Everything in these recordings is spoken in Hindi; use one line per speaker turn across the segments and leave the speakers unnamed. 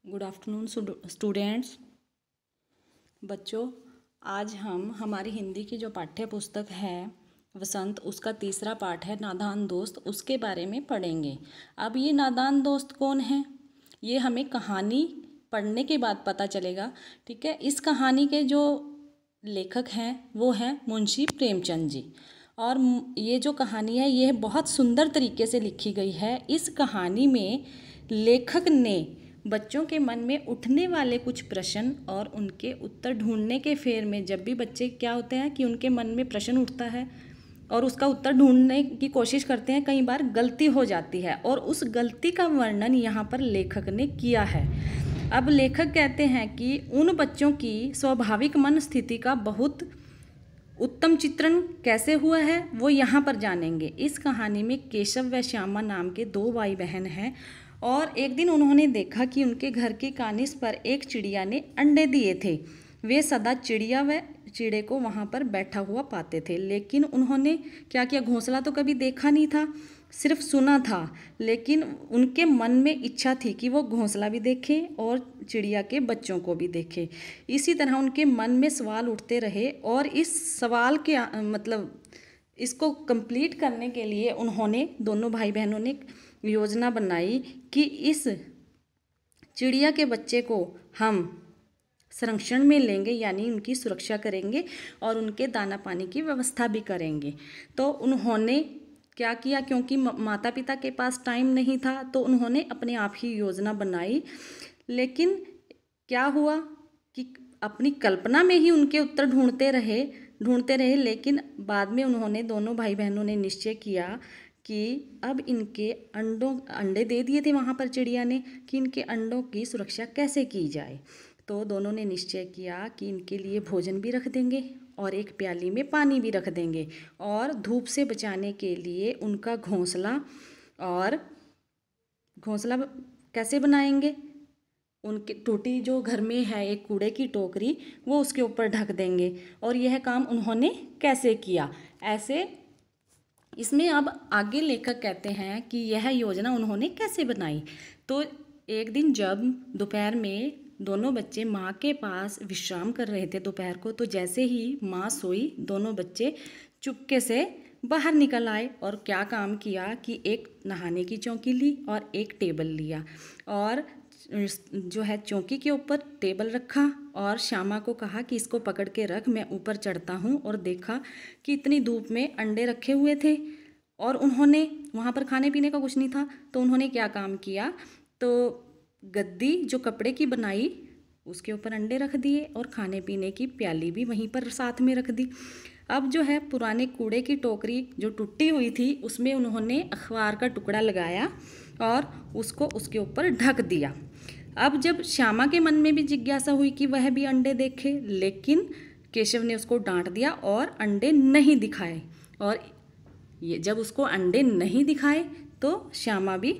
Good afternoon students. बच्चों, आज हम हमारी हिंदी की जो पाठ्य पुस्तक है वसंत, उसका तीसरा पाठ है नादान दोस्त, उसके बारे में पढ़ेंगे। अब ये नादान दोस्त कौन है, ये हमें कहानी पढ़ने के बाद पता चलेगा। ठीक है, इस कहानी के जो लेखक हैं वो हैं मुंशी प्रेमचंद जी। और ये जो कहानी है ये बहुत सुंदर तरीके से लिखी गई है। इस कहानी में लेखक ने बच्चों के मन में उठने वाले कुछ प्रश्न और उनके उत्तर ढूंढने के फेर में, जब भी बच्चे क्या होते हैं कि उनके मन में प्रश्न उठता है और उसका उत्तर ढूंढने की कोशिश करते हैं, कई बार गलती हो जाती है और उस गलती का वर्णन यहाँ पर लेखक ने किया है। अब लेखक कहते हैं कि उन बच्चों की स्वाभाविक मन स्थिति का बहुत उत्तम चित्रण कैसे हुआ है वो यहाँ पर जानेंगे। इस कहानी में केशव व श्यामा नाम के दो भाई बहन हैं और एक दिन उन्होंने देखा कि उनके घर की कानिस पर एक चिड़िया ने अंडे दिए थे। वे सदा चिड़िया व चिड़े को वहाँ पर बैठा हुआ पाते थे, लेकिन उन्होंने क्या किया, घोंसला तो कभी देखा नहीं था, सिर्फ सुना था। लेकिन उनके मन में इच्छा थी कि वो घोंसला भी देखें और चिड़िया के बच्चों को भी देखें। इसी तरह उनके मन में सवाल उठते रहे और इस सवाल के इसको कंप्लीट करने के लिए उन्होंने, दोनों भाई बहनों ने योजना बनाई कि इस चिड़िया के बच्चे को हम संरक्षण में लेंगे, यानी उनकी सुरक्षा करेंगे और उनके दाना पानी की व्यवस्था भी करेंगे। तो उन्होंने क्या किया, क्योंकि माता पिता के पास टाइम नहीं था तो उन्होंने अपने आप ही योजना बनाई। लेकिन क्या हुआ कि अपनी कल्पना में ही उनके उत्तर ढूंढते रहे, लेकिन बाद में उन्होंने, दोनों भाई बहनों ने निश्चय किया कि अब इनके अंडे दे दिए थे वहाँ पर चिड़िया ने, कि इनके अंडों की सुरक्षा कैसे की जाए। तो दोनों ने निश्चय किया कि इनके लिए भोजन भी रख देंगे और एक प्याली में पानी भी रख देंगे और धूप से बचाने के लिए उनका घोंसला कैसे बनाएंगे, उनके टूटी जो घर में है एक कूड़े की टोकरी, वो उसके ऊपर ढक देंगे। और यह काम उन्होंने कैसे किया, ऐसे इसमें अब आगे लेखक कहते हैं कि यह योजना उन्होंने कैसे बनाई। तो एक दिन जब दोपहर में दोनों बच्चे माँ के पास विश्राम कर रहे थे दोपहर को, तो जैसे ही माँ सोई दोनों बच्चे चुपके से बाहर निकल आए और क्या काम किया कि एक नहाने की चौकी ली और एक टेबल लिया और जो है चौकी के ऊपर टेबल रखा और श्यामा को कहा कि इसको पकड़ के रख, मैं ऊपर चढ़ता हूँ। और देखा कि इतनी धूप में अंडे रखे हुए थे और उन्होंने वहाँ पर खाने पीने का कुछ नहीं था, तो उन्होंने क्या काम किया, तो गद्दी जो कपड़े की बनाई उसके ऊपर अंडे रख दिए और खाने पीने की प्याली भी वहीं पर साथ में रख दी। अब जो है पुराने कूड़े की टोकरी जो टूटी हुई थी उसमें उन्होंने अखबार का टुकड़ा लगाया और उसको उसके ऊपर ढक दिया। अब जब श्यामा के मन में भी जिज्ञासा हुई कि वह भी अंडे देखे, लेकिन केशव ने उसको डांट दिया और अंडे नहीं दिखाए। और ये जब उसको अंडे नहीं दिखाए तो श्यामा भी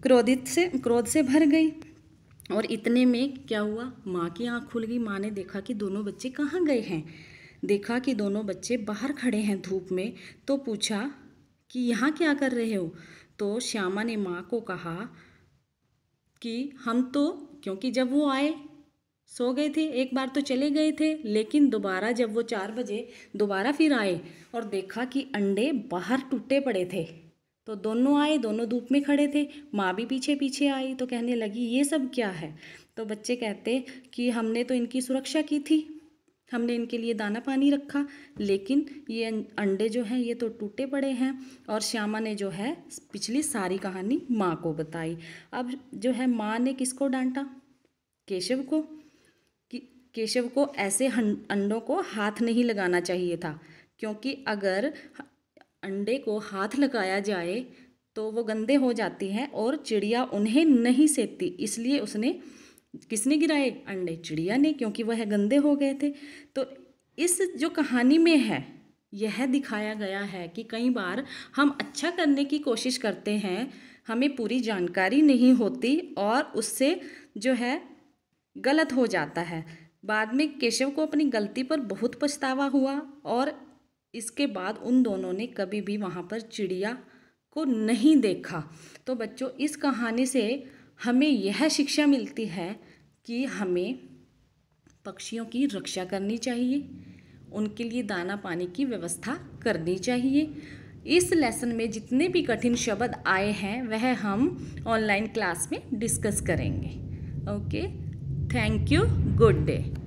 क्रोध से भर गई। और इतने में क्या हुआ, माँ की आँख खुल गई। माँ ने देखा कि दोनों बच्चे कहाँ गए हैं, देखा कि दोनों बच्चे बाहर खड़े हैं धूप में, तो पूछा कि यहाँ क्या कर रहे हो। तो श्यामा ने माँ को कहा कि हम तो, क्योंकि जब वो आए सो गए थे, एक बार तो चले गए थे, लेकिन दोबारा जब वो 4 बजे दोबारा फिर आए और देखा कि अंडे बाहर टूटे पड़े थे, तो दोनों आए, दोनों धूप में खड़े थे। माँ भी पीछे पीछे आई तो कहने लगी ये सब क्या है। तो बच्चे कहते कि हमने तो इनकी सुरक्षा की थी, हमने इनके लिए दाना पानी रखा, लेकिन ये अंडे जो हैं ये तो टूटे पड़े हैं। और श्यामा ने जो है पिछली सारी कहानी माँ को बताई। अब जो है माँ ने किसको डांटा, केशव को, कि केशव को ऐसे अंडों को हाथ नहीं लगाना चाहिए था, क्योंकि अगर अंडे को हाथ लगाया जाए तो वो गंदे हो जाती हैं और चिड़िया उन्हें नहीं सेती। इसलिए किसने गिराए अंडे, चिड़िया ने, क्योंकि वह गंदे हो गए थे। तो इस जो कहानी में है यह दिखाया गया है कि कई बार हम अच्छा करने की कोशिश करते हैं, हमें पूरी जानकारी नहीं होती और उससे जो है गलत हो जाता है। बाद में केशव को अपनी गलती पर बहुत पछतावा हुआ और इसके बाद उन दोनों ने कभी भी वहाँ पर चिड़िया को नहीं देखा। तो बच्चों, इस कहानी से हमें यह शिक्षा मिलती है कि हमें पक्षियों की रक्षा करनी चाहिए, उनके लिए दाना पानी की व्यवस्था करनी चाहिए। इस लेसन में जितने भी कठिन शब्द आए हैं वह हम ऑनलाइन क्लास में डिस्कस करेंगे। Okay, thank you, good day.